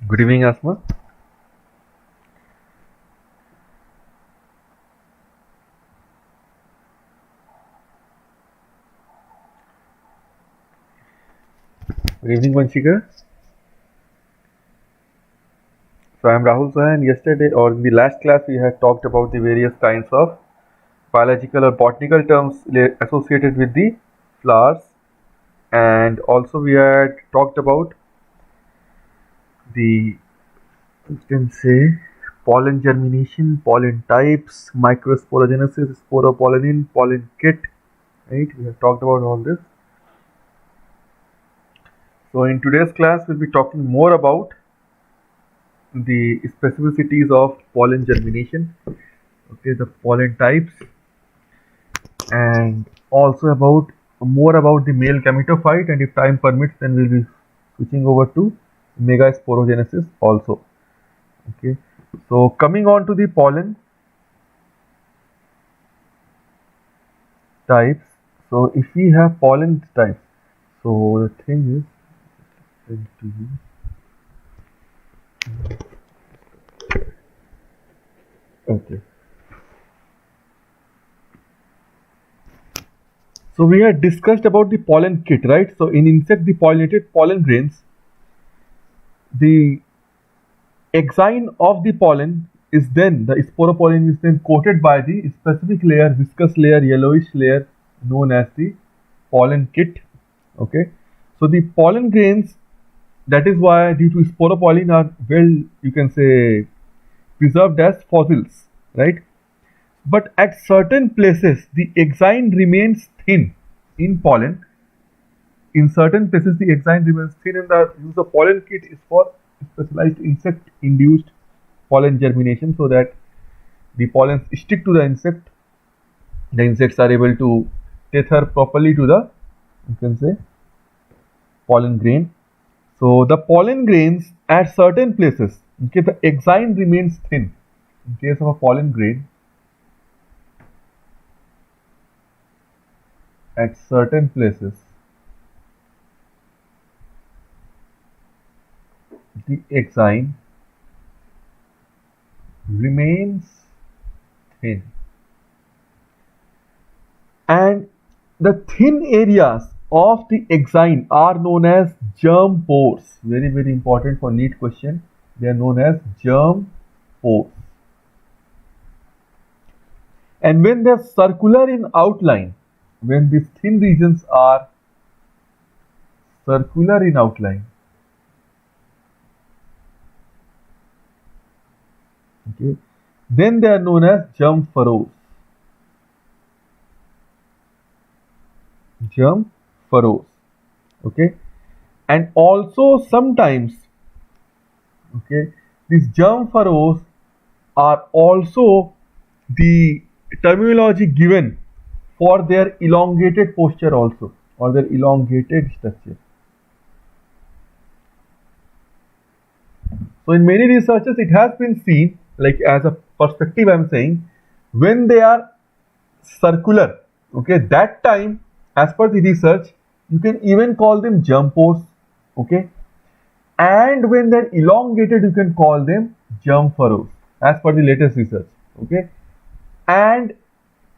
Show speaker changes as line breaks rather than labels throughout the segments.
Good evening, Asma. Good evening, Vanshika. So I am Rahul Saha, and yesterday or in the last class we had talked about the various kinds of biological or botanical terms associated with the flowers, and also we had talked about the, you can say, pollen germination, pollen types, microsporogenesis, sporopollenin, pollen kit, right? We have talked about all this. So in today's class we'll be talking more about the specificities of pollen germination, okay, the pollen types, and also about more about the male gametophyte, and if time permits then we'll be switching over to megasporogenesis also. Okay, so coming on to the pollen types. So if we have pollen types, so the thing is, okay, so we had discussed about the pollen kit, right? So in insect, the pollinated pollen grains, the XII of the pollen is then, the sporopollen is then coated by the specific layer, viscous layer, yellowish layer known as the pollen kit. Okay, so the pollen grains, that is why due to sporopollen are well, you can say, preserved as fossils, right? But at certain places the XII remains thin in pollen. In certain places the XII remains thin, and the use of pollen kit is for specialized insect induced pollen germination, so that the pollens stick to the insect. The insects are able to tether properly to the, you can say, pollen grain. So the pollen grains at certain places, okay, the XII remains thin. In case of a pollen grain, at certain places the XII remains thin, and the thin areas of the XII are known as germ pores. Very, very important for NEET question. They are known as germ pores. And when they are circular in outline, when these thin regions are circular in outline, okay, then they are known as germ furrows. Germ furrows. Okay, and also sometimes, okay, these germ furrows are also the terminology given for their elongated posture also, or their elongated structure. So in many researches it has been seen, like as a perspective I am saying, when they are circular, okay, that time as per the research you can even call them germ pores, okay, and when they're elongated you can call them germ furrows as per the latest research, okay. And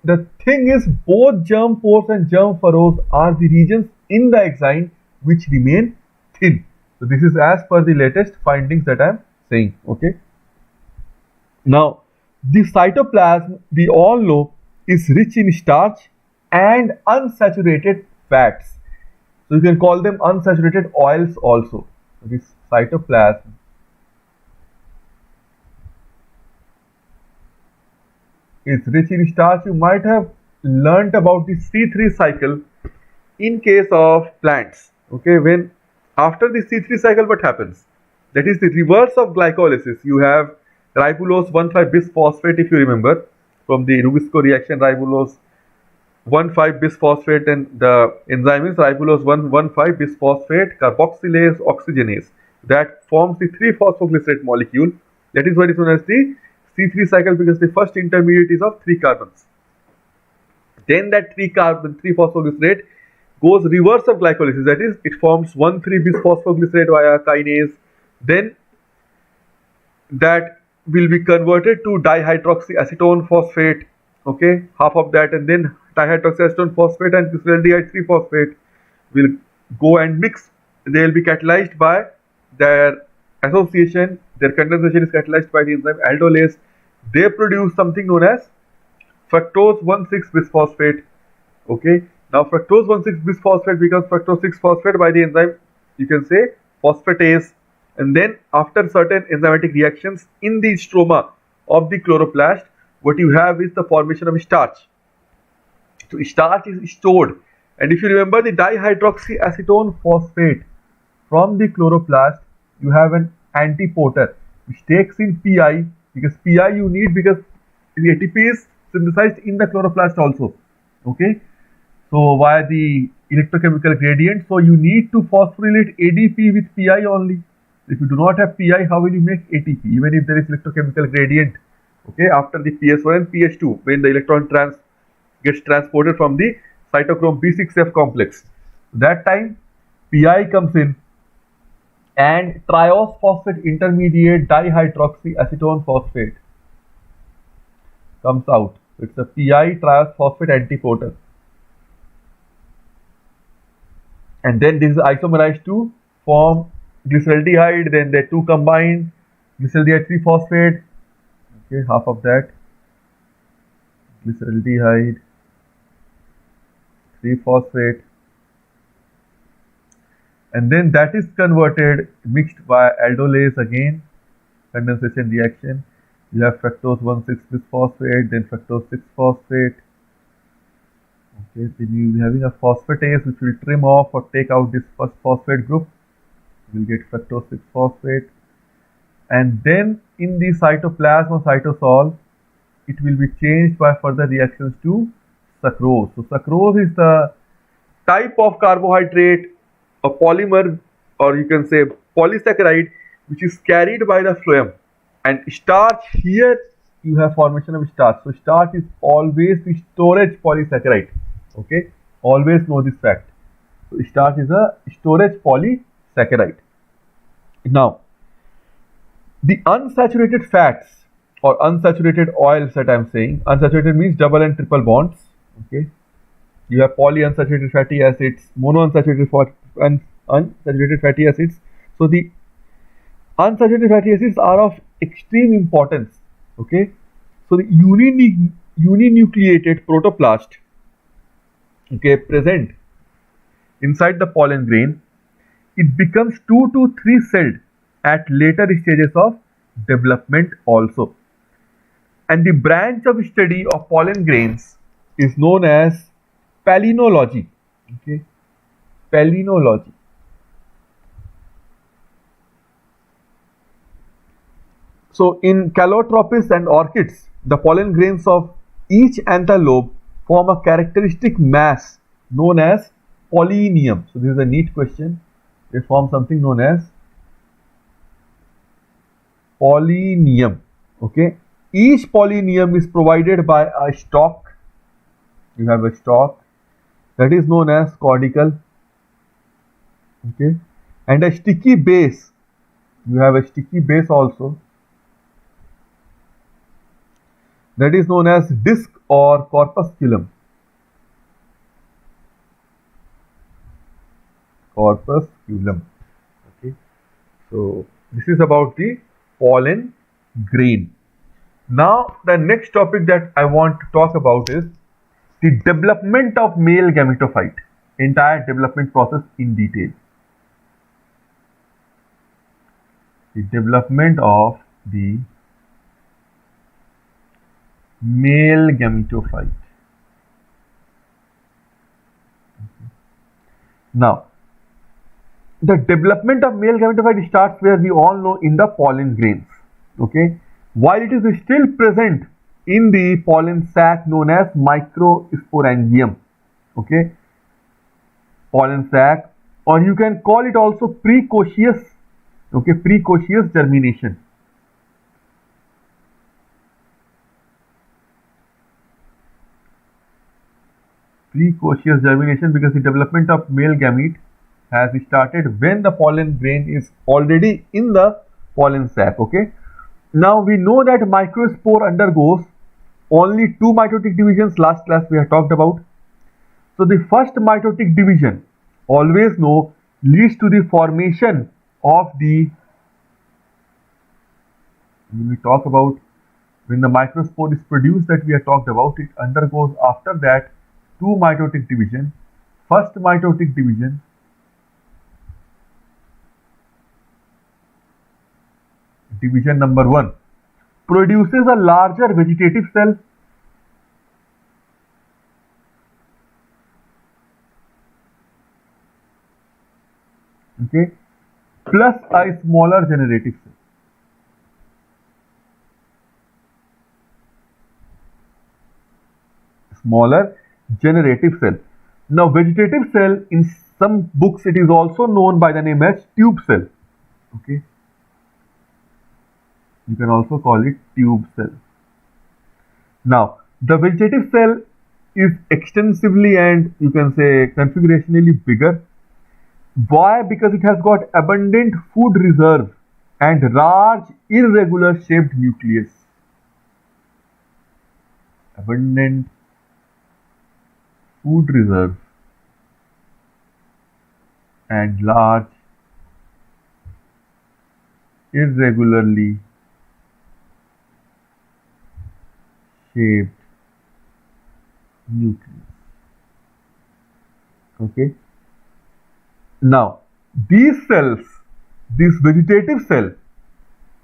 the thing is, both germ pores and germ furrows are the regions in the XII which remain thin. So this is as per the latest findings that I am saying, okay. Now the cytoplasm, we all know, is rich in starch and unsaturated fats. So you can call them unsaturated oils also. So this cytoplasm is rich in starch. You might have learnt about the C3 cycle in case of plants. Okay, when after the C3 cycle what happens? That is the reverse of glycolysis. You have ribulose 1,5 bisphosphate, if you remember from the Rubisco reaction, ribulose 1,5 bisphosphate, and the enzyme is ribulose 1,15 bisphosphate carboxylase oxygenase, that forms the 3-phosphoglycerate molecule. That is why it is known as the C3 cycle, because the first intermediate is of 3 carbons. Then that 3-phosphoglycerate goes reverse of glycolysis, that is it forms 1,3 bisphosphoglycerate via kinase. Then that will be converted to dihydroxyacetone phosphate, okay, half of that, and then dihydroxyacetone phosphate and glyceraldehyde 3-phosphate will go and mix. They will be catalyzed by their association. Their condensation is catalyzed by the enzyme aldolase. They produce something known as fructose 1,6 bisphosphate. Okay, now fructose 1,6 bisphosphate becomes fructose 6-phosphate by the enzyme, you can say, phosphatase. And then after certain enzymatic reactions in the stroma of the chloroplast, what you have is the formation of starch. So starch is stored, and if you remember the dihydroxyacetone phosphate from the chloroplast, you have an antiporter which takes in Pi, because Pi you need because the ATP is synthesized in the chloroplast also. Okay, so via the electrochemical gradient, so you need to phosphorylate ADP with Pi only. If you do not have Pi, how will you make ATP? Even if there is electrochemical gradient, okay, after the PS1 and PS2, when the electron gets transported from the cytochrome B6F complex, that time Pi comes in and triose phosphate intermediate dihydroxyacetone phosphate comes out. It's a Pi triose phosphate antiporter, and then this is isomerized to form glyceraldehyde. Then the two combined, glyceraldehyde 3-phosphate, okay, half of that, glyceraldehyde 3-phosphate, and then that is converted, mixed by aldolase again, condensation reaction. You have fructose 1,6 bisphosphate, then fructose 6-phosphate. Okay, then you will be having a phosphatase which will trim off or take out this first phosphate group. You will get fructose 6-phosphate, and then in the cytoplasm or cytosol, it will be changed by further reactions to sucrose. So sucrose is the type of carbohydrate, a polymer, or you can say polysaccharide, which is carried by the phloem. And starch, here you have formation of starch. So starch is always the storage polysaccharide. Okay, always know this fact. So starch is a storage polysaccharide. Now, the unsaturated fats or unsaturated oils that I am saying, unsaturated means double and triple bonds. Okay, you have polyunsaturated fatty acids, monounsaturated and unsaturated fatty acids. So the unsaturated fatty acids are of extreme importance. Okay, so the uninucleated protoplast, okay, present inside the pollen grain, it becomes 2 to 3 celled at later stages of development also. And the branch of study of pollen grains is known as palynology. Okay, palynology. So in calotropis and orchids, the pollen grains of each anther lobe form a characteristic mass known as pollinium. So this is a neat question. They form something known as pollinium. Okay, each pollinium is provided by a stalk. You have a stalk that is known as cordicle. Okay, and a sticky base. You have a sticky base also, that is known as disc or corpusculum. Corpusculum. Okay, so this is about the pollen grain. Now the next topic that I want to talk about is the development of male gametophyte, entire development process in detail. The development of the male gametophyte. Now, the development of male gametophyte starts where we all know, in the pollen grains. Okay, while it is still present in the pollen sac known as microsporangium. Okay, pollen sac, or you can call it also precocious. Okay, precocious germination. Precocious germination, because the development of male gamete has started when the pollen grain is already in the pollen sac. Okay, Now we know that microspore undergoes only two mitotic divisions. Last class we have talked about. So the first mitotic division, always know, leads to the formation of the, when we talk about when the microspore is produced, that we have talked about, it undergoes after that two mitotic division. First mitotic division, division number 1, produces a larger vegetative cell. Okay, plus a smaller generative cell. Smaller generative cell. Now vegetative cell, in some books it is also known by the name as tube cell. Okay, you can also call it tube cell. Now the vegetative cell is extensively and you can say configurationally bigger. Why? Because it has got abundant food reserve and large irregular shaped nucleus. Abundant food reserve and large irregularly shaped nucleus. Okay. Now these cells, this vegetative cell,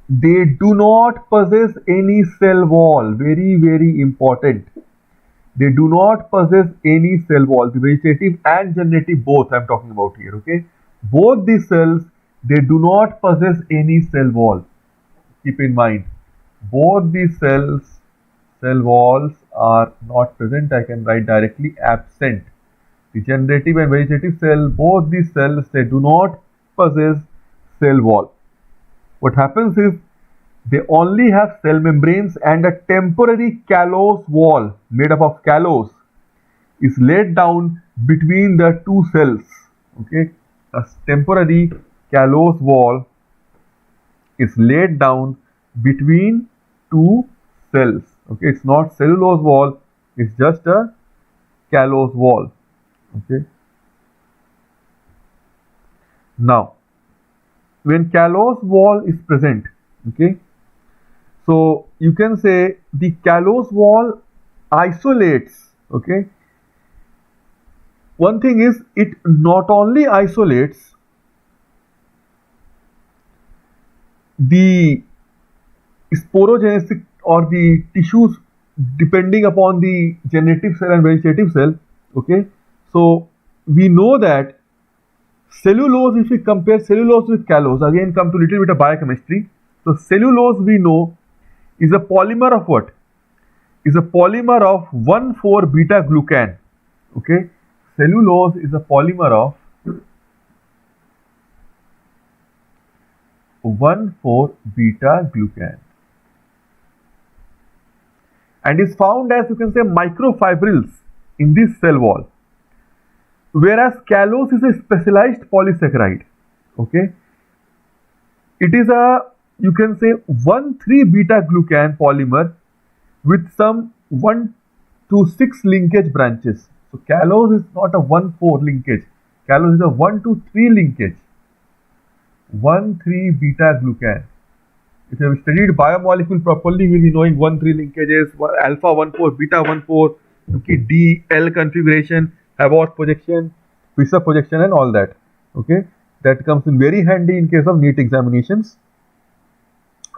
they do not possess any cell wall. Very, very important. They do not possess any cell wall. The vegetative and generative both I am talking about here. Okay, both these cells, they do not possess any cell wall. Keep in mind, both these cells, cell walls are not present. I can write directly absent. The generative and vegetative cell, both these cells, they do not possess cell wall. What happens is they only have cell membranes, and a temporary callose wall made up of callose is laid down between the two cells. Okay, a temporary callose wall is laid down between two cells. Okay, it's not cellulose wall, it's just a callose wall. Okay, now when callose wall is present, okay, so you can say the callose wall isolates. Okay, one thing is, it not only isolates the sporogenesis or the tissues depending upon the generative cell and vegetative cell. Okay, so we know that cellulose, if we compare cellulose with callose, again come to little bit of biochemistry. So cellulose, we know, is a polymer of what? Is a polymer of 1,4-beta-glucan. Okay, cellulose is a polymer of 1,4-beta-glucan and is found as, you can say, microfibrils in this cell wall, whereas callose is a specialized polysaccharide. Okay, it is a, you can say, 1,3-beta-glucan polymer with some 1 to 6 linkage branches. So callose is not a 1,4 linkage, callose is a 1 to 3 linkage. 1,3-beta-glucan. If you have studied biomolecule properly, you will be knowing 1,3 linkages, alpha 1,4, beta 1,4, okay, D, L configuration, Abbott projection, Fischer projection and all that. Okay, that comes in very handy in case of NEET examinations.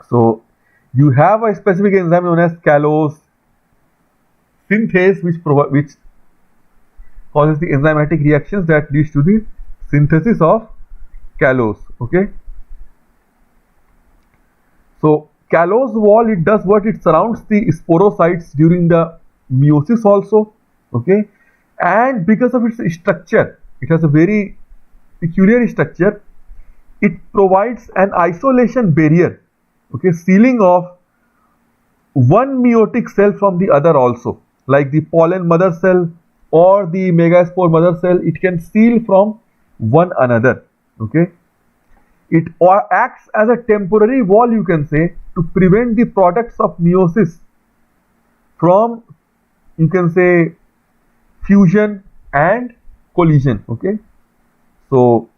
So you have a specific enzyme known as callose synthase, which causes the enzymatic reactions that leads to the synthesis of callose. Okay, so callose wall, it does what? It surrounds the sporocytes during the meiosis also. Okay, and because of its structure, it has a very peculiar structure. It provides an isolation barrier, okay, sealing off one meiotic cell from the other also, like the pollen mother cell or the megaspore mother cell. It can seal from one another. Okay, It acts as a temporary wall, you can say, to prevent the products of meiosis from, you can say, fusion and collision. Okay, so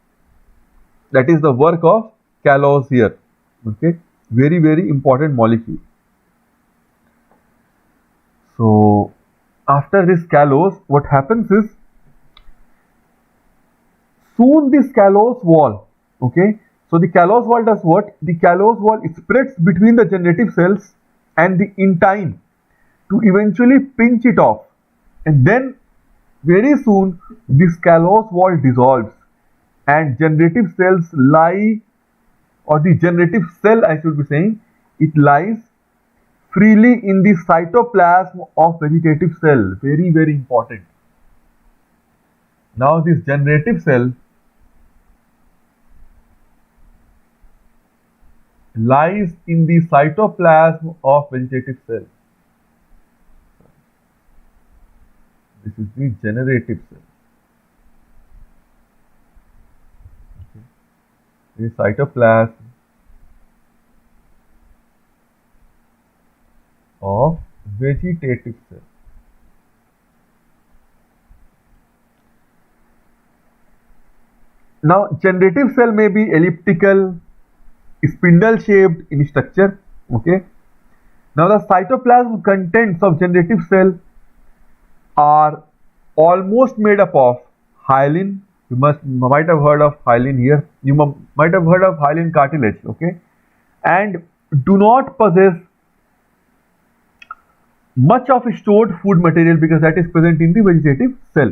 that is the work of callose here. Okay, very important molecule. So after this callose, what happens is, soon this callose wall, okay, so the callose wall does what? The callose wall spreads between the generative cells and the intine to eventually pinch it off, and then very soon this callose wall dissolves and generative cells lie, or the generative cell I should be saying, it lies freely in the cytoplasm of vegetative cell. Very important. Now this generative cell lies in the cytoplasm of vegetative cell. This is the generative cell. Okay. The cytoplasm of vegetative cell. Now generative cell may be elliptical, spindle shaped in structure. Okay. Now the cytoplasm contents of generative cell are almost made up of hyaline. You might have heard of hyaline here. You might have heard of hyaline cartilage. Okay, and do not possess much of stored food material because that is present in the vegetative cell.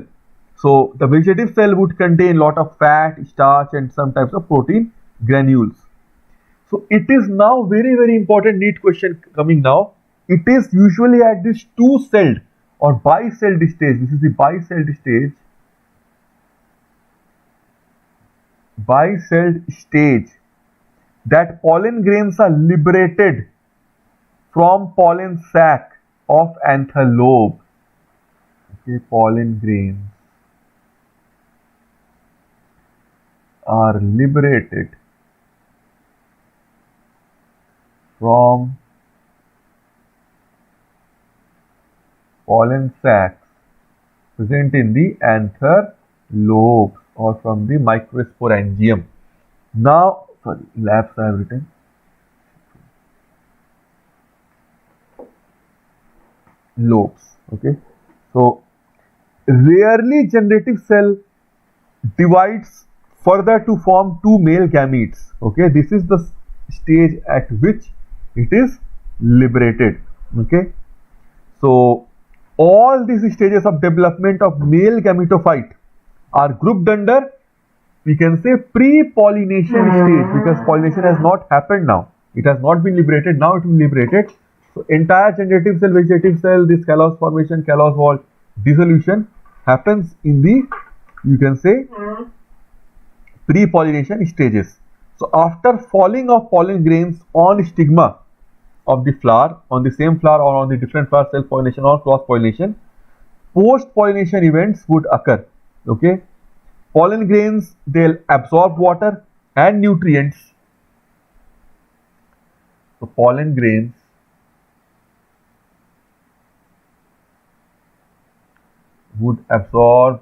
So the vegetative cell would contain lot of fat, starch, and some types of protein granules. So it is now very important neat question coming now. It is usually at this two-celled or bi-celled stage. This is the bi-celled stage. Bi-celled stage that pollen grains are liberated from pollen sac of anther lobe. Okay, pollen grains are liberated from pollen sacs present in the anther lobe or from the microsporangium. Now, sorry, labs I have written. Lobes. Okay, so rarely generative cell divides further to form two male gametes. Okay, this is the stage at which it is liberated. Okay, so all these stages of development of male gametophyte are grouped under, we can say, pre-pollination stage, because pollination has not happened now. It has not been liberated. Now it will be liberated. So entire generative cell, vegetative cell, this callose formation, callose wall dissolution happens in the, you can say, pre-pollination stages. So after falling of pollen grains on stigma of the flower, on the same flower or on the different flower, self-pollination or cross-pollination, post-pollination events would occur. Okay, pollen grains, they'll absorb water and nutrients. So pollen grains would absorb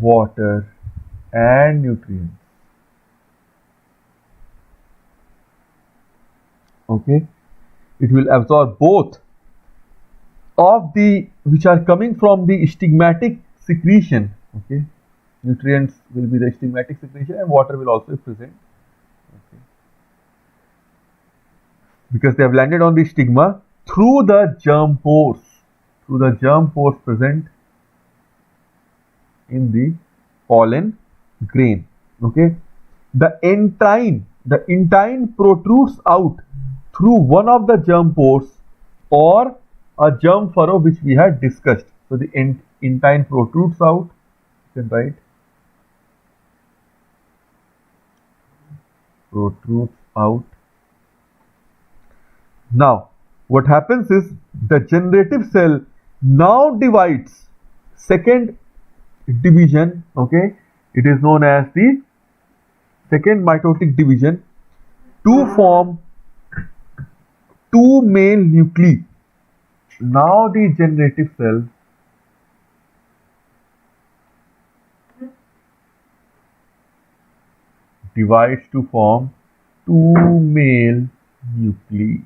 water and nutrients. Okay, it will absorb both of the which are coming from the stigmatic secretion. Okay, nutrients will be the stigmatic secretion and water will also be present. Okay, because they have landed on the stigma through the germ pores, present in the pollen grain. Okay, the intine protrudes out through one of the germ pores or a germ furrow which we had discussed. So the intine protrudes out. You can write protrudes out. Now what happens is the generative cell now divides, second division, okay, it is known as the second mitotic division, to form two male nuclei. Now the generative cell divides to form two male nuclei,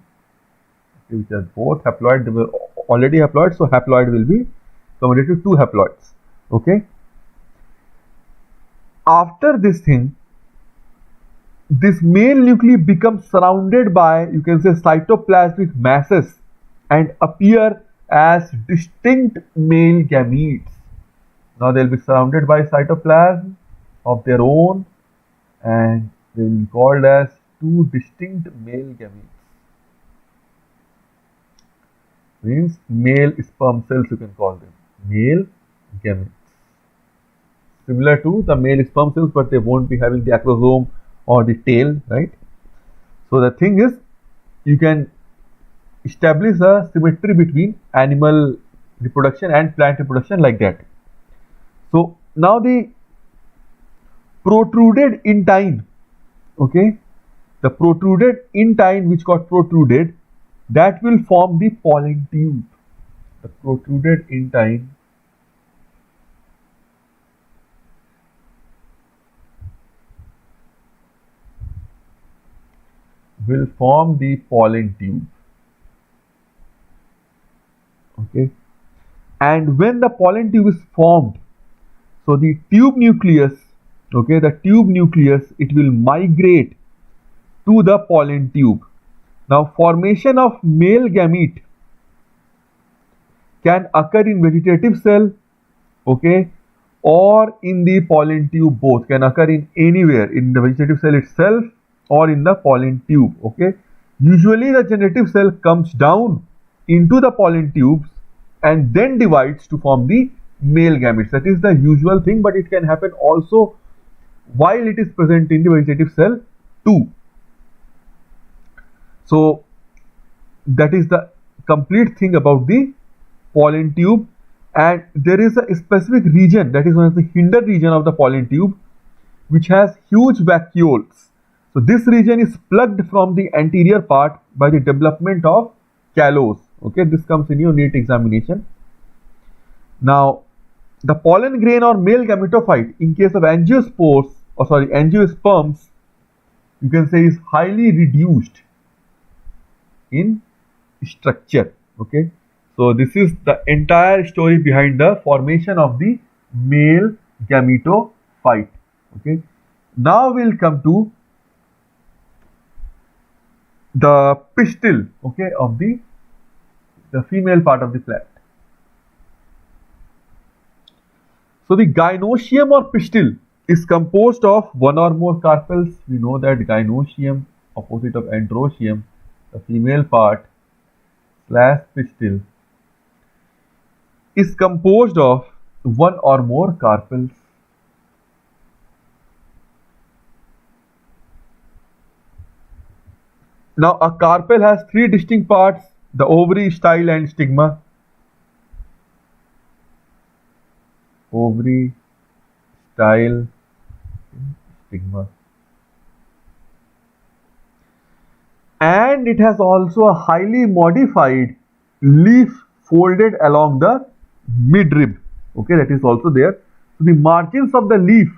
which are both haploid. They were already haploid, so haploid will be converted to two haploids. Okay. After this thing, this male nuclei becomes surrounded by, you can say, cytoplasmic masses and appear as distinct male gametes. Now they will be surrounded by cytoplasm of their own, and they will be called as two distinct male gametes. Means male sperm cells, you can call them male gametes. Similar to the male sperm cells, but they won't be having the acrosome or the tail, right? So the thing is, you can establish a symmetry between animal reproduction and plant reproduction like that. So now the protruded intine, okay, the protruded intine which got protruded, that will form the pollen tube. The protruded intine will form the pollen tube. Okay, and when the pollen tube is formed, so the tube nucleus, okay, the tube nucleus, it will migrate to the pollen tube. Now formation of male gamete can occur in vegetative cell, okay, or in the pollen tube. Both can occur in anywhere, in the vegetative cell itself or in the pollen tube. Okay, usually the generative cell comes down into the pollen tubes and then divides to form the male gametes. That is the usual thing, but it can happen also while it is present in the vegetative cell too. So that is the complete thing about the pollen tube. And there is a specific region, that is known as the hinder region of the pollen tube, which has huge vacuoles. So this region is plugged from the anterior part by the development of callose. Okay, this comes in your NEET examination. Now the pollen grain or male gametophyte, in case of angiosperms, you can say, is highly reduced in structure. Okay, so this is the entire story behind the formation of the male gametophyte. Okay, now we'll come to the pistil, okay, of the female part of the plant. So the gynoecium or pistil is composed of one or more carpels. We know that gynoecium, opposite of androecium, the female part slash pistil, is composed of one or more carpels. Now a carpel has three distinct parts: the ovary, style and stigma. Ovary, style, stigma. And it has also a highly modified leaf folded along the midrib. Okay, that is also there. So the margins of the leaf,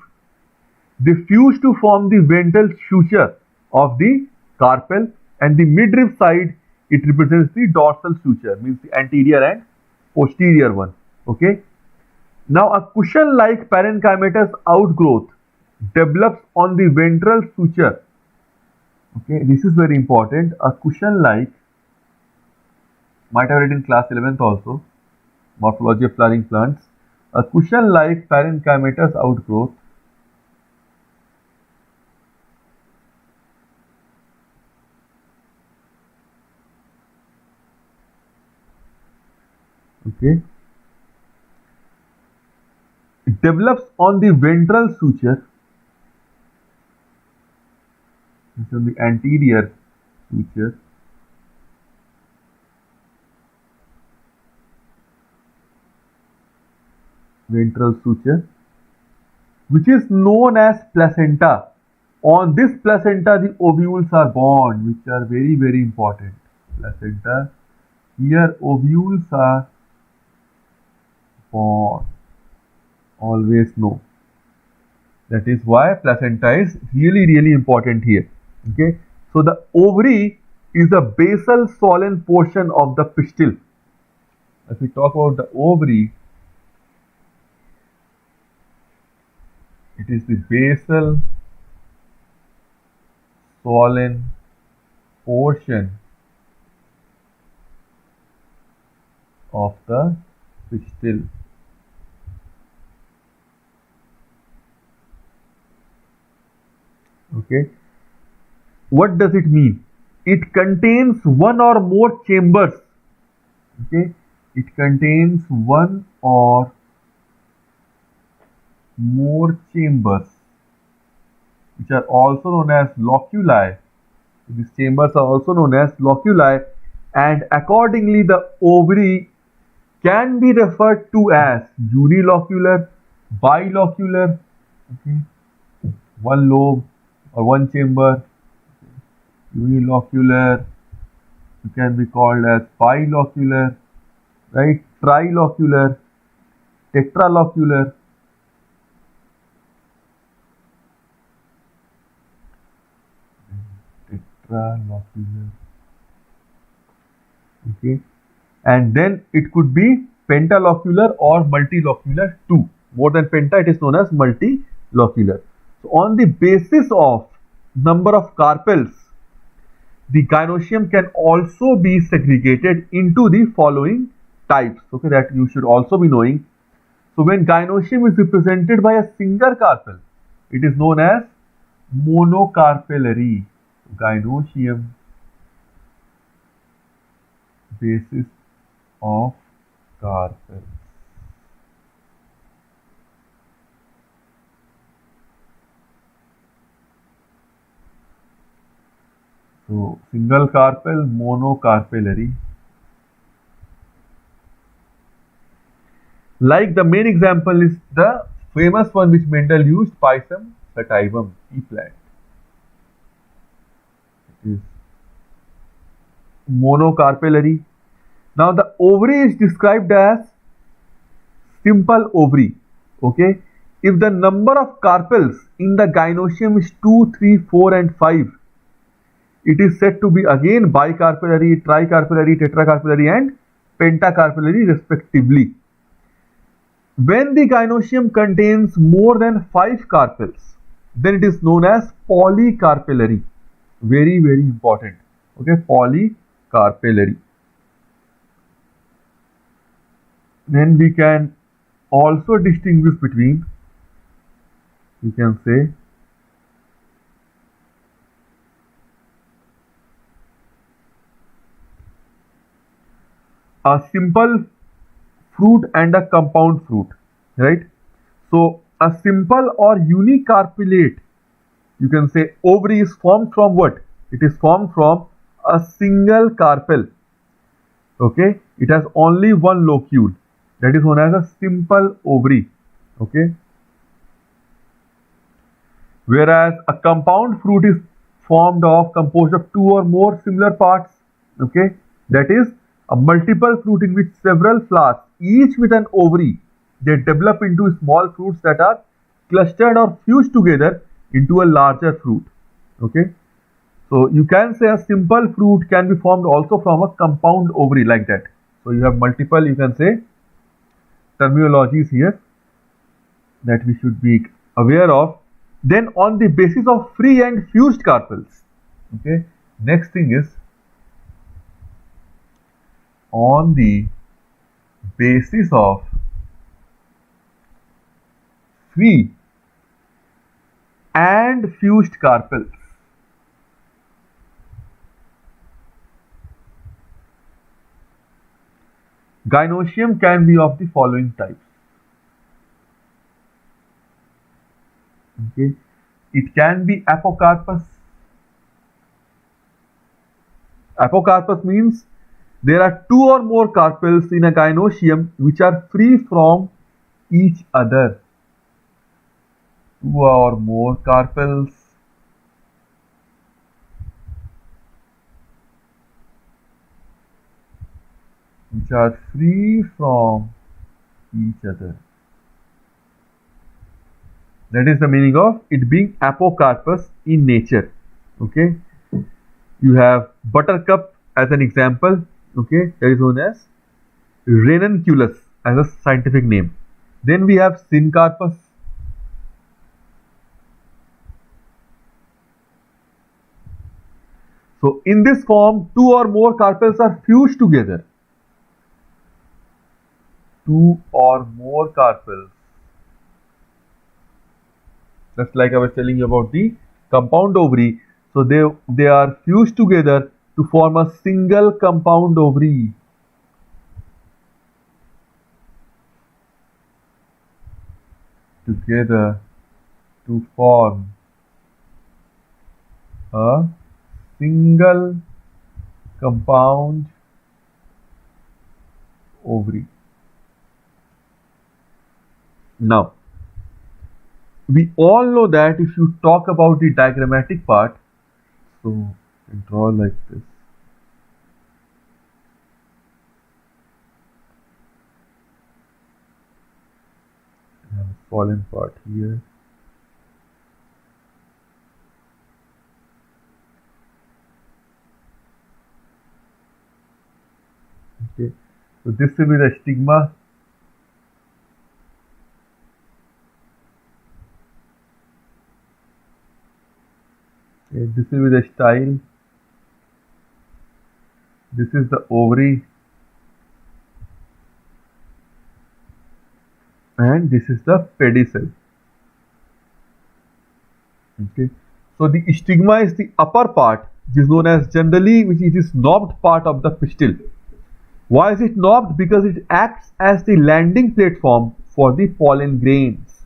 they fuse to form the ventral suture of the carpel, and the midrib side, it represents the dorsal suture, means the anterior and posterior one. Okay. Now a cushion-like parenchymatous outgrowth develops on the ventral suture. Okay, this is very important. A cushion-like, might have read in class 11th also, morphology of flowering plants. A cushion-like parenchymatous outgrowth okay, it develops on the ventral suture, it's on the anterior suture, ventral suture, which is known as placenta. On this placenta, the ovules are born, which are very, very important. Placenta. Here, ovules are born. Always know. That is why placenta is really, really important here. Okay. So the ovary is the basal swollen portion of the pistil. If we talk about the ovary, it is the basal swollen portion of the pistil. Okay. What does it mean? It contains one or more chambers. Okay. It contains one or more chambers, which are also known as loculi. These chambers are also known as loculi, and accordingly the ovary can be referred to as unilocular, bilocular, okay, one lobe or one chamber, unilocular, you can be called as bilocular, right, trilocular, tetralocular. Tetralocular. Okay, and then it could be pentalocular or multilocular too. More than penta, it is known as multilocular. So on the basis of number of carpels, the gynoecium can also be segregated into the following types. Okay, that you should also be knowing. So when gynoecium is represented by a single carpel, it is known as monocarpellary. Gynoecium, basis of carpels. So single carpel, monocarpellary. Like the main example is the famous one which Mendel used, Pisum sativum, pea plant. It is monocarpellary. Now the ovary is described as simple ovary. Okay, if the number of carpels in the gynoecium is 2, 3, 4 and 5, it is said to be again bicarpellary, tricarpellary, tetracarpellary and pentacarpellary respectively. When the gynoecium contains more than 5 carpels, then it is known as polycarpellary. Very, very important. Okay, polycarpellary. Then we can also distinguish between, you can say, a simple fruit and a compound fruit, right? So a simple or unicarpellate, you can say, ovary is formed from what? It is formed from a single carpel. Okay, it has only one locule, that is known as a simple ovary. Okay, whereas a compound fruit is composed of 2 or more similar parts. Okay, that is a multiple fruit in which several flowers, each with an ovary, they develop into small fruits that are clustered or fused together into a larger fruit. Okay, so you can say a simple fruit can be formed also from a compound ovary, like that. So you have multiple, you can say, terminologies here that we should be aware of. Then on the basis of free and fused carpels, okay, next thing is on the basis of free and fused carpels. Gynoecium can be of the following types. Okay, it can be apocarpus. Apocarpus means there are 2 or more carpels in a gynoecium which are free from each other. Two or more carpels which are free from each other. That is the meaning of it being apocarpous in nature. Okay. You have buttercup as an example. Okay. That is known as ranunculus as a scientific name. Then we have syncarpus. So in this form, two or more carpels are fused together. Two or more carpels. Just like I was telling you about the compound ovary. So they are fused together to form a single compound ovary. Together to form a single compound ovary. Now, we all know that if you talk about the diagrammatic part, so I draw like this. I have a pollen part here. Okay, so this will be the stigma. Okay, this will be the style. This is the ovary. And this is the pedicel. Okay, so the stigma is the upper part, which is known as generally, which is knobbed part of the pistil. Why is it knobbed? Because it acts as the landing platform for the pollen grains.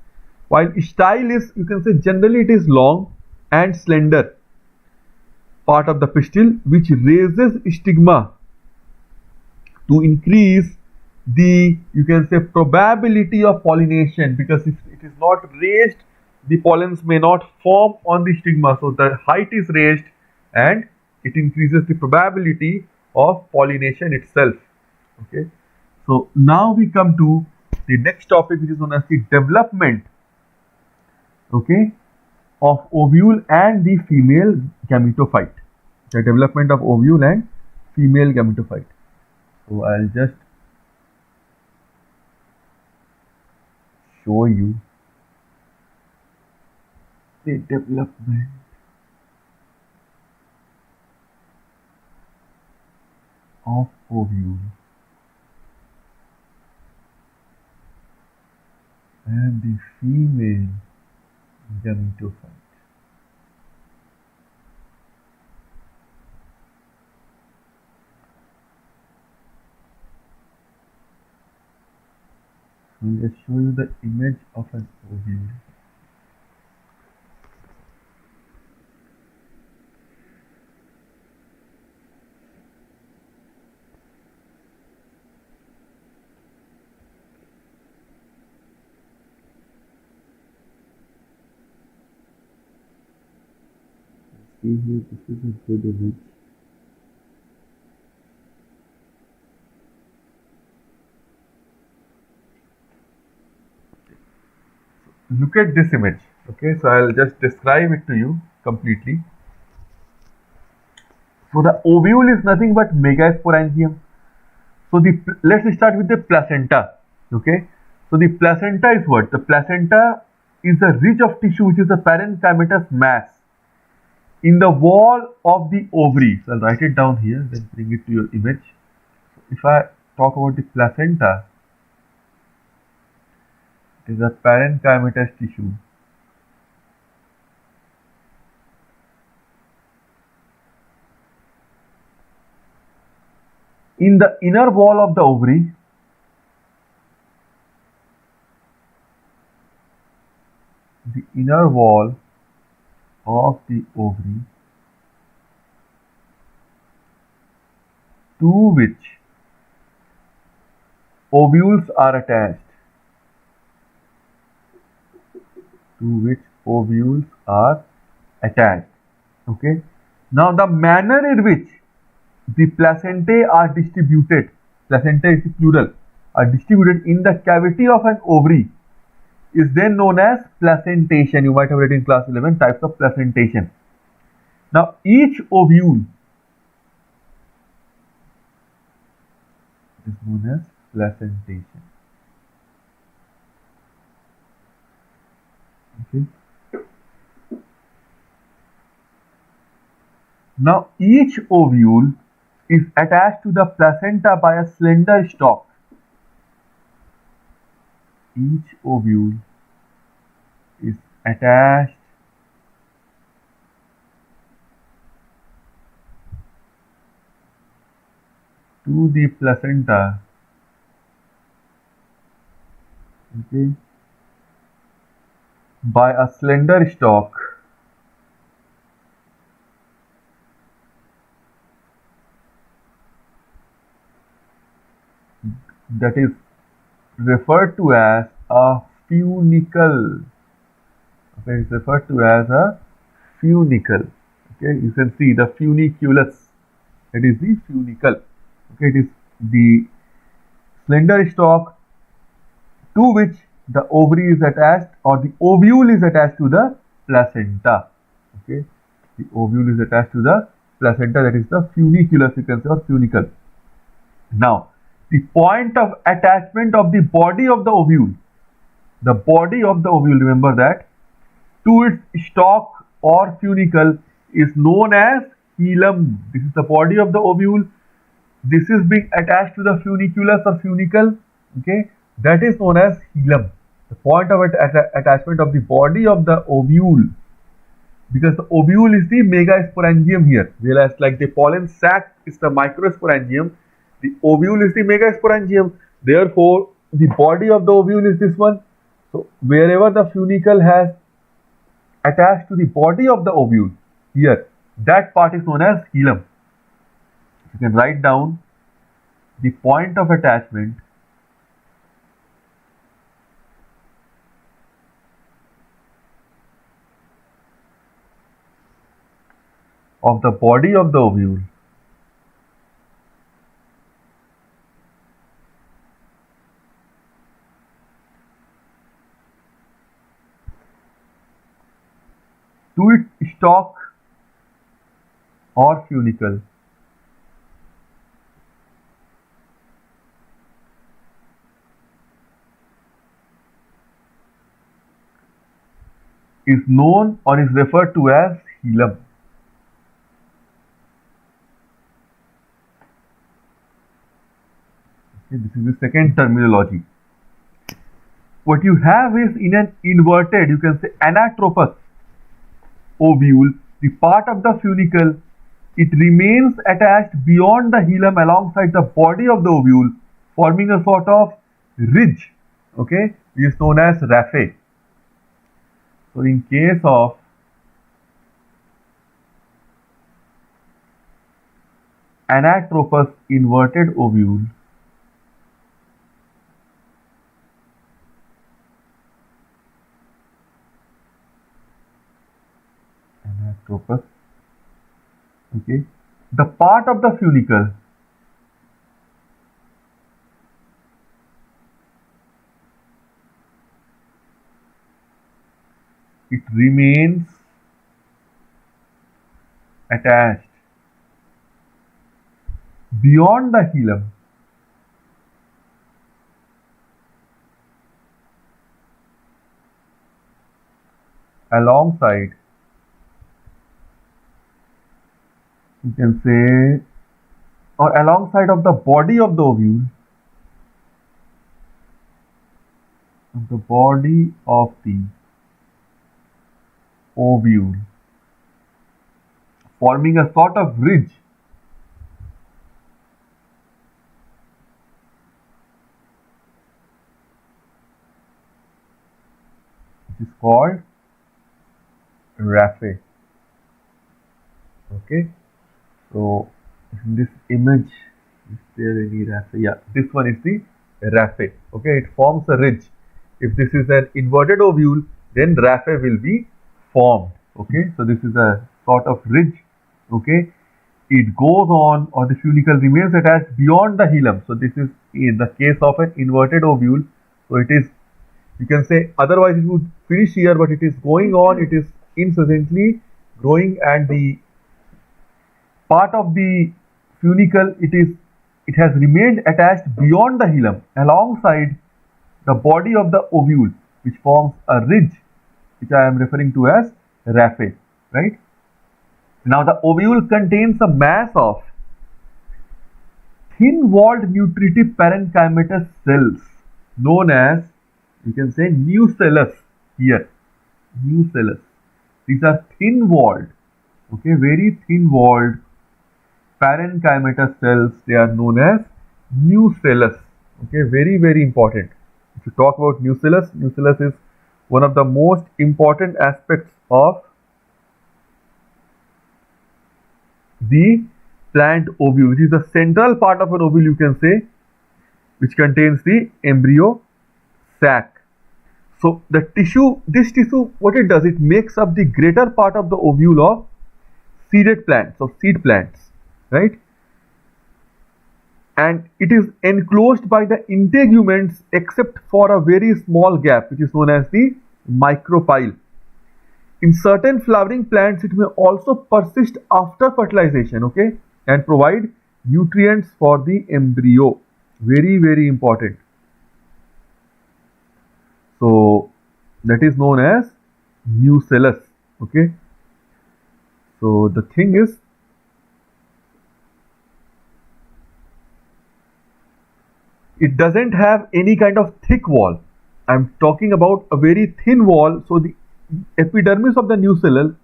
While style is, you can say generally it is long and slender part of the pistil, which raises stigma to increase the, you can say, probability of pollination, because if it is not raised, the pollens may not form on the stigma. So the height is raised and it increases the probability of pollination itself. Okay, so now we come to the next topic, which is known as the development, okay, of ovule and the female gametophyte. The development of ovule and female gametophyte. So I'll just show you the development of ovule and the female gametophyte. I'll just show you the image of an ovule. See here, this is a good image. Look at this image. Okay, so I'll just describe it to you completely. So the ovule is nothing but megasporangium. So let's start with the placenta. Okay, so the placenta is what? The placenta is a ridge of tissue which is a parenchymatous mass in the wall of the ovary. So I'll write it down here, then bring it to your image. So if I talk about the placenta, it is a parenchymatous tissue. In the inner wall of the ovary, the inner wall of the ovary, to which ovules are attached. to which ovules are attached. Okay. Now the manner in which the placentae are distributed, placenta is the plural, are distributed in the cavity of an ovary is then known as placentation. You might have read in class 11 types of placentation. Now each ovule is known as placentation. Okay. Now each ovule is attached to the placenta by a slender stalk. Each ovule is attached to the placenta, okay, by a slender stalk that is referred to as a funicle. Okay, it's referred to as a funicle. Okay, you can see the funiculus. It is the funicle. Okay, it is the slender stalk to which the ovary is attached, or the ovule is attached to the placenta. Okay, the ovule is attached to the placenta, that is the funiculus, you can say, or funicle. Now, the point of attachment of the body of the ovule, remember that, to its stalk or funicle is known as hilum. This is the body of the ovule. This is being attached to the funiculus or funicle. Okay, that is known as hilum. The point of attachment of the body of the ovule, because the ovule is the megasporangium here, whereas like the pollen sac is the microsporangium, the ovule is the megasporangium. Therefore, the body of the ovule is this one. So, wherever the funicle has attached to the body of the ovule, here, that part is known as hilum. You can write down the point of attachment of the body of the ovule to its stalk or funicle is known or is referred to as hilum. Okay, this is the second terminology. What you have is, in an inverted, you can say anatropous ovule, the part of the funicle, it remains attached beyond the hilum alongside the body of the ovule, forming a sort of ridge, okay, which is known as raphe. So, in case of anatropous inverted ovule, okay, the part of the funicle it remains attached beyond the hilum alongside, you can say, or alongside of the body of the ovule, forming a sort of ridge which is called raphe. Okay, so in this image, is there any raphe? Yeah, this one is the raphe. Okay, it forms a ridge. If this is an inverted ovule, then raphe will be formed. Okay, so this is a sort of ridge. Okay, it goes on, or the funicle remains attached beyond the hilum. So this is in the case of an inverted ovule. So it is, you can say, otherwise it would finish here, but it is going on, it is incessantly growing, and the part of the funicle, it has remained attached beyond the hilum alongside the body of the ovule, which forms a ridge, which I am referring to as raphe, right? Now the ovule contains a mass of thin-walled nutritive parenchymatous cells known as, you can say, nucellus here. Nucellus. These are thin-walled, okay, very thin-walled parenchymatous cells. They are known as nucellus. Okay, very, very important. If you talk about nucellus, nucellus is one of the most important aspects of the plant ovule, which is the central part of an ovule, you can say, which contains the embryo sac. So the tissue, this tissue, what it does, it makes up the greater part of the ovule of seeded plants, of seed plants, right? And it is enclosed by the integuments except for a very small gap, which is known as the micropyle. In certain flowering plants, it may also persist after fertilization, okay, and provide nutrients for the embryo. Very, very important. So that is known as nucellus, okay. So the thing is, it doesn't have any kind of thick wall. I'm talking about a very thin wall. So the epidermis of the nucellus,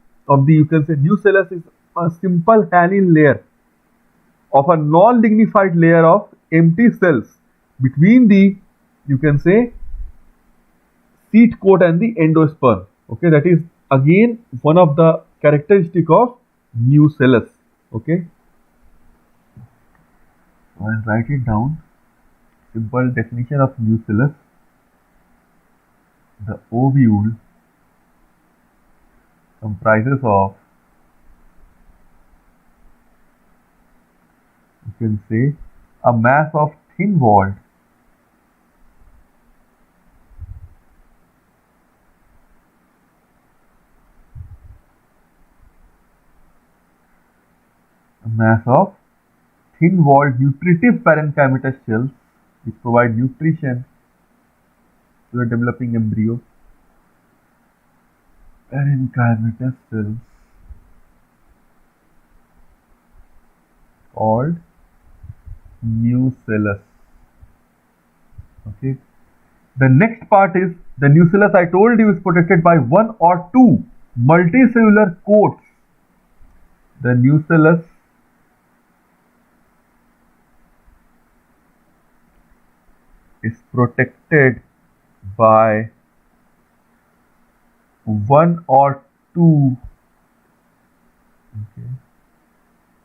you can say, nucellus is a simple hyaline layer of a non-lignified layer of empty cells between the, you can say, seed coat and the endosperm. Okay, that is again one of the characteristic of nucellus. Okay, I'll write it down. Simple definition of nucellus: the ovule comprises of, you can say, a mass of thin-walled nutritive parenchymatous cells which provide nutrition to the developing embryo. Parenchymatous cells called nucellus. Okay. The next part is, the nucellus, I told you, is protected by one or two multicellular coats. The nucellus is protected by one or two, okay,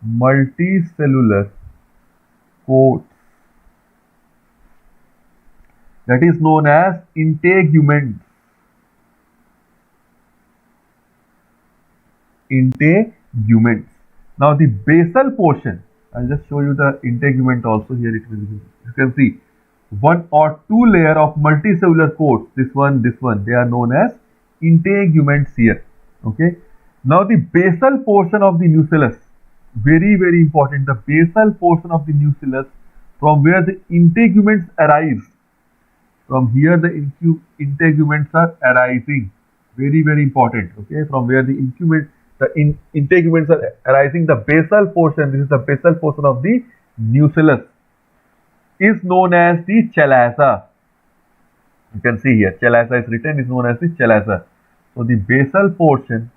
multicellular coats, that is known as integuments. Integuments. Now the basal portion, I'll just show you the integument also here. It will be, you can see, one or two layer of multicellular coats, this one, they are known as integuments here. Okay. Now the basal portion of the nucellus, very, very important, the basal portion of the nucellus, from where the integuments arise. From here the integuments are arising. Very, very important. Okay, from where the integuments are arising, the basal portion, this is the basal portion of the nucellus, is known as the chalaza. You can see here, chalaza is written, is known as the chalaza. So the basal portion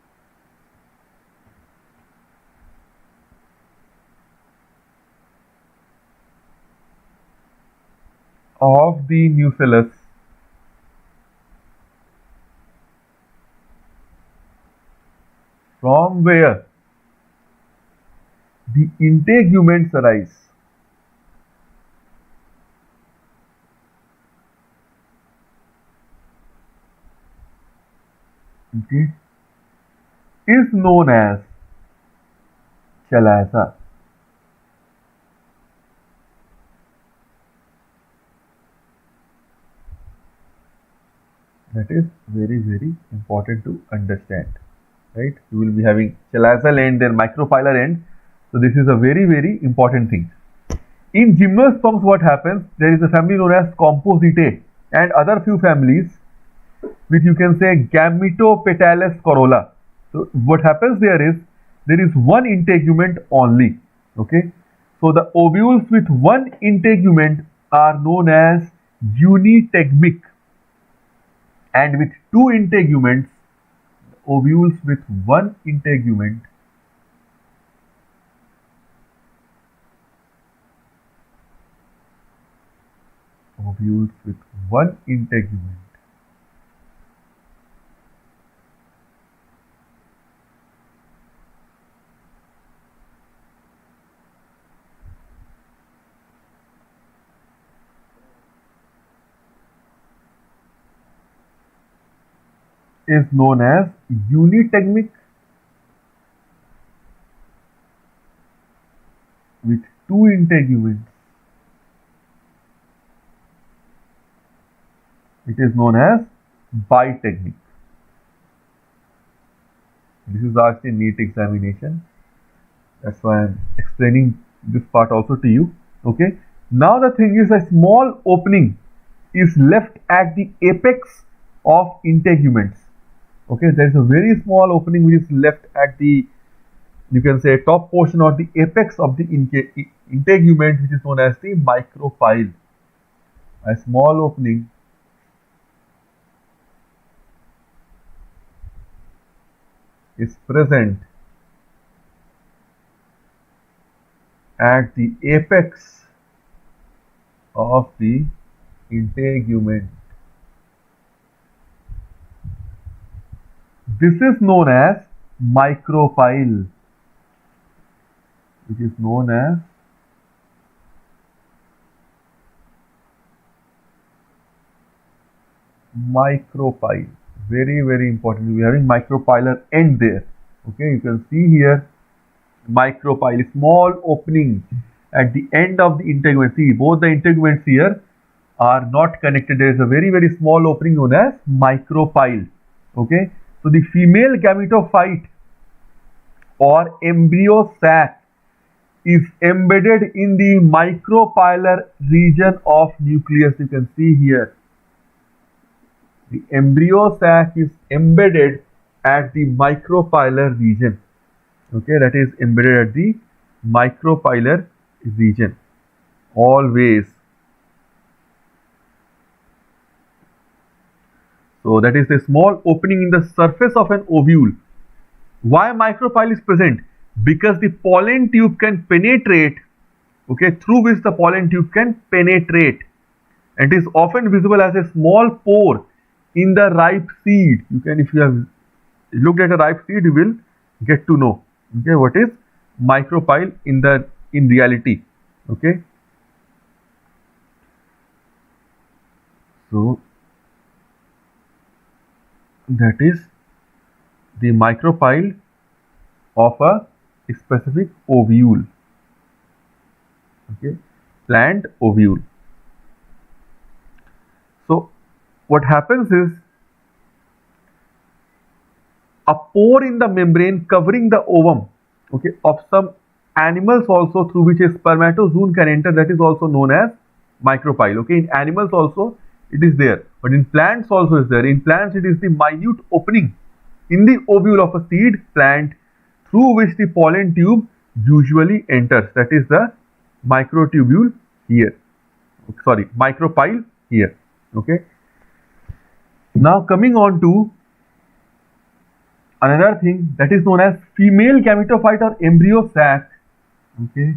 of the nucellus from where the integuments arise. okay, is known as chalaza. That is very, very important to understand, right? You will be having chalazal end and micropylar end. So this is a very, very important thing. In gymnosperms, what happens? There is a family known as Compositae and other few families which you can say Gametopetalous corolla. So what happens there is one integument only. Okay. So the ovules with one integument are known as unitegmic, and with two integuments, ovules with one integument ovules with one integument is known as unitegmic. With two integuments, it is known as bitegmic. This is asked in NEET examination. That's why I'm explaining this part also to you. Okay. Now the thing is, a small opening is left at the apex of integuments. Okay, there is a very small opening which is left at the, you can say, top portion or the apex of the integument, which is known as the micropyle. A small opening is present at the apex of the integument. This is known as micropyle, which is known as micropyle. Very, very important. We are having micropylar end there. Okay, you can see here micropyle, small opening at the end of the integument. See, both the integuments here are not connected. There is a very, very small opening known as micropyle. Okay, so the female gametophyte or embryo sac is embedded in the micropylar region of nucleus. You can see here the embryo sac is embedded at the micropylar region. Okay, that is embedded at the micropylar region always. So that is a small opening in the surface of an ovule. Why micropyle is present? Because the pollen tube can penetrate, okay, through which the pollen tube can penetrate, and is often visible as a small pore in the ripe seed. You can, if you have looked at a ripe seed, you will get to know, okay, what is micropyle in reality. Okay, so that is the micropyle of a specific ovule. Okay, plant ovule. So what happens is, a pore in the membrane covering the ovum, okay, of some animals also, through which a spermatozoon can enter, that is also known as micropyle. Okay, in animals also it is there, but in plants also is there. In plants it is the minute opening in the ovule of a seed plant through which the pollen tube usually enters. That is the microtubule here. Sorry, micropyle here. Okay. Now coming on to another thing that is known as female gametophyte or embryo sac. Okay,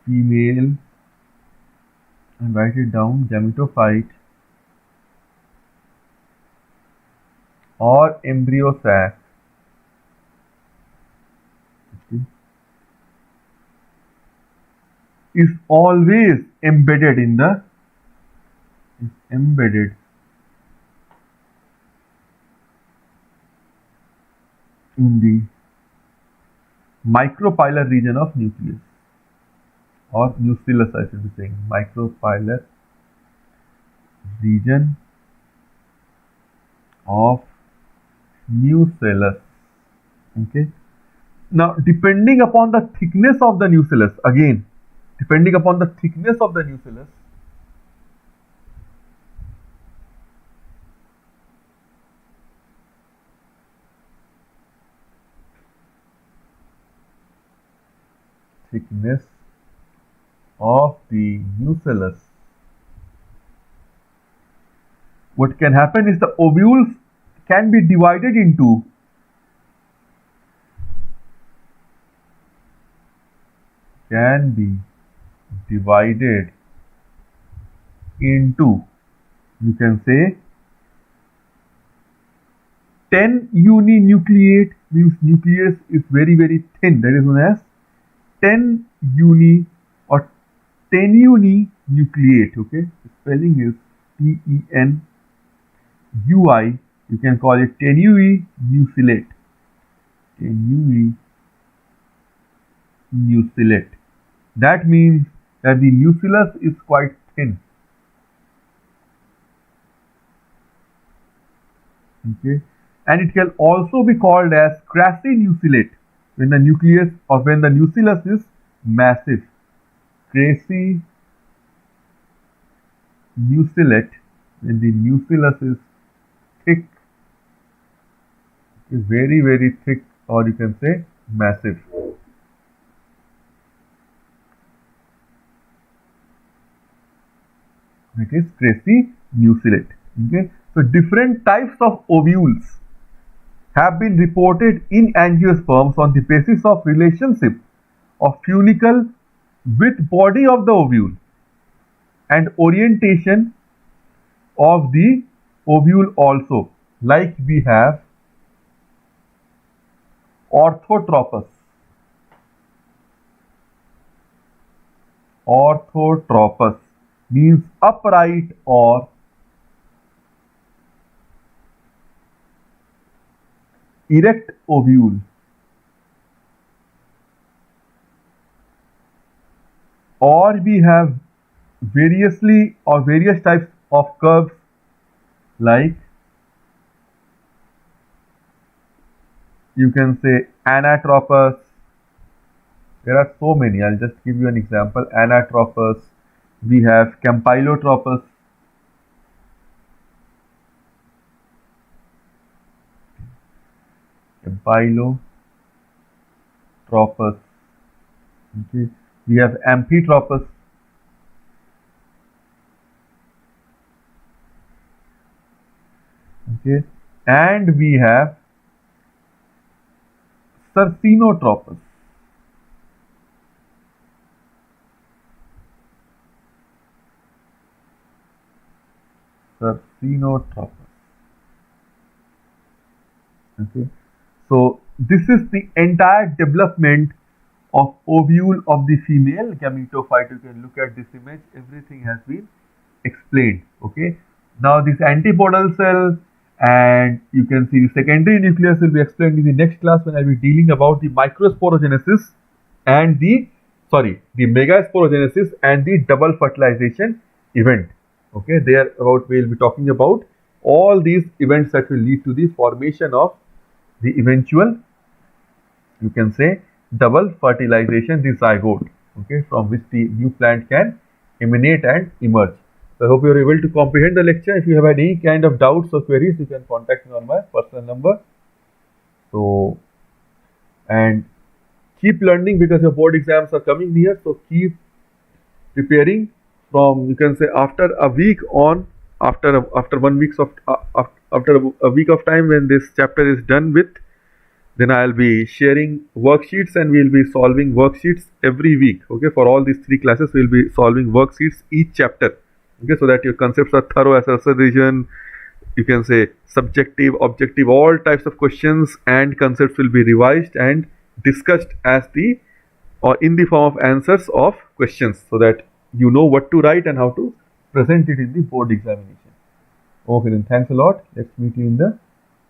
female, and write it down, gametophyte or embryo sac. Okay, is always embedded in the in the micropylar region of nucleus, or nucellus I should be saying, micropylar region of nucellus. Okay. Now, depending upon the thickness of the nucellus, again, depending upon the thickness of the nucellus, what can happen is the ovules can be divided into you can say 10 uninucleate, means nucleus is very thin, that is known as 10 uni or 10 uninucleate. Okay, the spelling is TENUI, you can call it 10 nucellate. 10 nucellate. That means that the nucellus is quite thin. Okay, and it can also be called as quasi-nucellate when the nucleus or when the nucellus is massive. Quasi-nucellate, when the nucellus is thick, is very thick, or you can say massive. It is quasi-nucellate. Okay, so different types of ovules have been reported in angiosperms on the basis of relationship of funicle with body of the ovule and orientation of the ovule also. Like we have orthotropous. Orthotropous means upright or erect ovule. Or we have various types of curves, like you can say anatropous. There are so many. I'll just give you an example. Anatropous. We have campylotropous. Campylotropous. Okay. We have amphitropous. Okay. And we have cercinotropous. Okay, so this is the entire development of ovule of the female gametophyte. You can look at this image, everything has been explained. Okay, now this antipodal cell, and you can see the secondary nucleus will be explained in the next class when I will be dealing about the microsporogenesis and the megasporogenesis and the double fertilization event. Okay, there about we will be talking about all these events that will lead to the formation of the eventual, you can say, double fertilization, the zygote, okay, from which the new plant can emanate and emerge. So I hope you are able to comprehend the lecture. If you have any kind of doubts or queries, you can contact me on my personal number. So, and keep learning, because your board exams are coming near. So keep preparing from, you can say, after a week on, after 1 week of after a week of time, when this chapter is done with, then I'll be sharing worksheets and we'll be solving worksheets every week. Okay, for all these 3 classes, we'll be solving worksheets each chapter. Okay, so that your concepts are thorough, as revision, you can say subjective, objective, all types of questions and concepts will be revised and discussed as the or in the form of answers of questions, so that you know what to write and how to present it in the board examination. Okay, then thanks a lot. Let's meet you in the